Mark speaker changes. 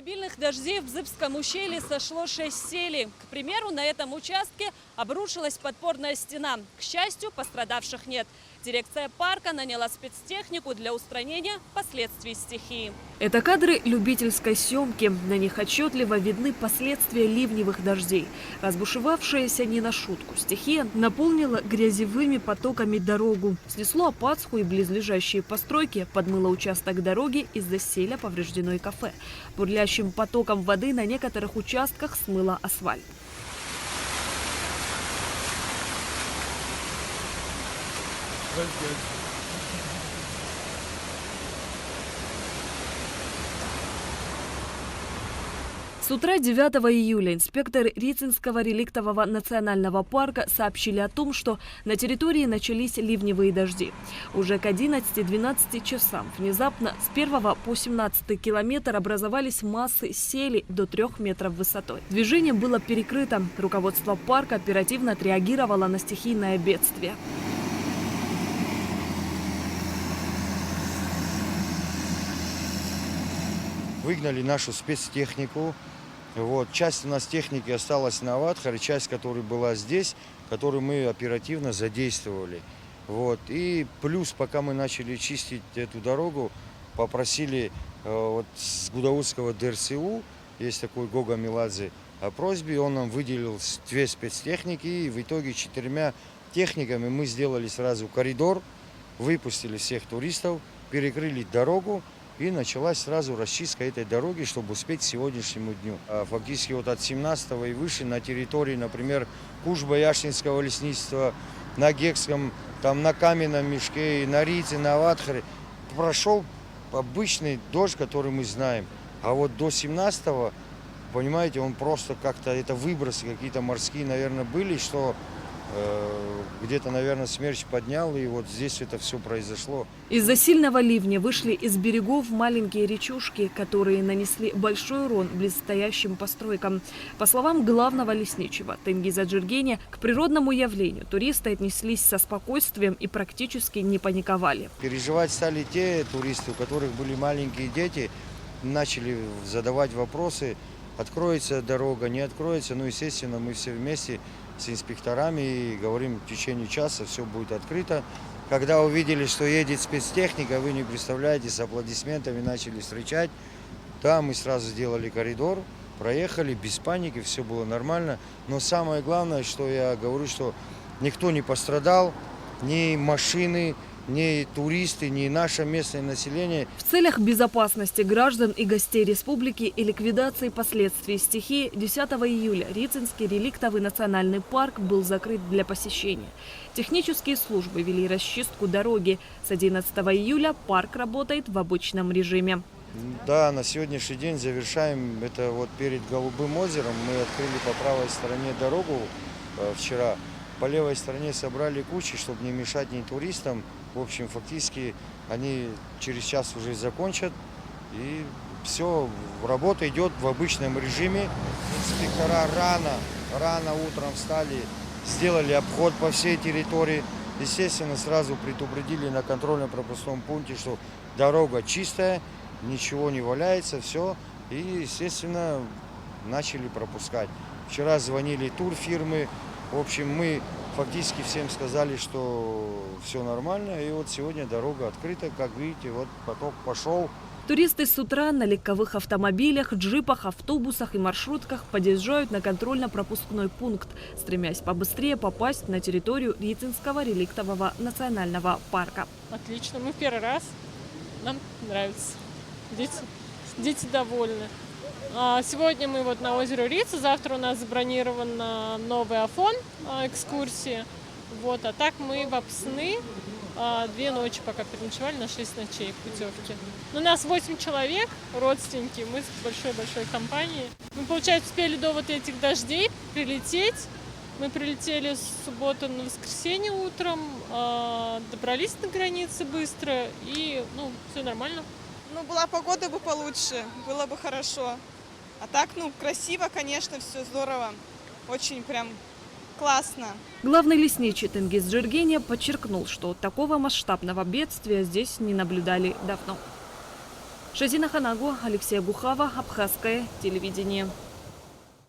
Speaker 1: обильных дождей в Бзыбском ущелье сошло 6 селей. К примеру, на этом участке обрушилась подпорная стена. К счастью, пострадавших нет. Дирекция парка наняла спецтехнику для устранения последствий стихии.
Speaker 2: Это кадры любительской съемки. На них отчетливо видны последствия ливневых дождей. Разбушевавшаяся не на шутку стихия наполнила грязевыми потоками дорогу. Снесло Опацку и близлежащие постройки, подмыло участок дороги, из-за селя повреждено и кафе. Бурлящим потоком воды на некоторых участках смыло асфальт. С утра 9 июля инспекторы Рицинского реликтового национального парка сообщили о том, что на территории начались ливневые дожди. Уже к 11-12 часам внезапно с 1 по 17 километр образовались массы селей до 3 метров высотой. Движение было перекрыто. Руководство парка оперативно отреагировало на стихийное бедствие.
Speaker 3: Выгнали нашу спецтехнику. Часть у нас техники осталась на Аватхаре, часть, которая была здесь, которую мы оперативно задействовали. И плюс, пока мы начали чистить эту дорогу, попросили с Гудаутского ДРСУ, есть такой Гога Меладзе, о просьбе, он нам выделил 2 спецтехники, и в итоге 4 техниками мы сделали сразу коридор, выпустили всех туристов, перекрыли дорогу. И началась сразу расчистка этой дороги, чтобы успеть к сегодняшнему дню. Фактически от 17 и выше на территории, например, Кушба-Яшнинского лесничества, на Гекском, на Каменном мешке, на Рице, на Аватхаре прошел обычный дождь, который мы знаем. А до 17-го, понимаете, он просто как-то, это выбросы какие-то морские, наверное, были, что где-то, наверное, смерч поднял, и здесь это все произошло.
Speaker 2: Из-за сильного ливня вышли из берегов маленькие речушки, которые нанесли большой урон близстоящим постройкам. По словам главного лесничего Тенгиза Джиргения, к природному явлению туристы отнеслись со спокойствием и практически не паниковали.
Speaker 3: Переживать стали те туристы, у которых были маленькие дети, начали задавать вопросы, откроется дорога, не откроется. Естественно, мы все вместе с инспекторами и говорим, в течение часа все будет открыто. Когда увидели, что едет спецтехника, вы не представляете, с аплодисментами начали встречать. Да, мы сразу сделали коридор, проехали без паники, все было нормально. Но самое главное, что я говорю, что никто не пострадал, ни машины, ни туристы, ни наше местное население.
Speaker 2: В целях безопасности граждан и гостей республики и ликвидации последствий стихии 10 июля Рицинский реликтовый национальный парк был закрыт для посещения. Технические службы вели расчистку дороги. С 11 июля парк работает в обычном режиме.
Speaker 3: Да, на сегодняшний день завершаем это перед Голубым озером. Мы открыли по правой стороне дорогу вчера. По левой стороне собрали кучи, чтобы не мешать ни туристам. В общем, фактически они через час уже закончат. И все, работа идет в обычном режиме. Инспектора рано утром встали, сделали обход по всей территории. Естественно, сразу предупредили на контрольно-пропускном пункте, что дорога чистая, ничего не валяется, все. И, естественно, начали пропускать. Вчера звонили турфирмы. В общем, мы фактически всем сказали, что все нормально. И сегодня дорога открыта. Как видите, поток пошел.
Speaker 2: Туристы с утра на легковых автомобилях, джипах, автобусах и маршрутках подъезжают на контрольно-пропускной пункт, стремясь побыстрее попасть на территорию Рицинского реликтового национального парка.
Speaker 4: Отлично, мы первый раз. Нам нравится. Дети довольны. Сегодня мы на озеро Рица, завтра у нас забронирован новый Афон экскурсии. А так мы в Апсны 2 ночи пока переночевали, на 6 ночей в путевке. У нас 8 человек, родственники, мы с большой-большой компанией. Мы, получается, успели до этих дождей прилететь. Мы прилетели с субботы на воскресенье утром, добрались до границы быстро и, все нормально.
Speaker 5: Была погода бы получше, было бы хорошо. А так, красиво, конечно, все здорово. Очень прям классно.
Speaker 2: Главный лесничий Тенгиз Джиргения подчеркнул, что такого масштабного бедствия здесь не наблюдали давно. Шазина Ханагу, Алексей Бухава, Абхазское телевидение.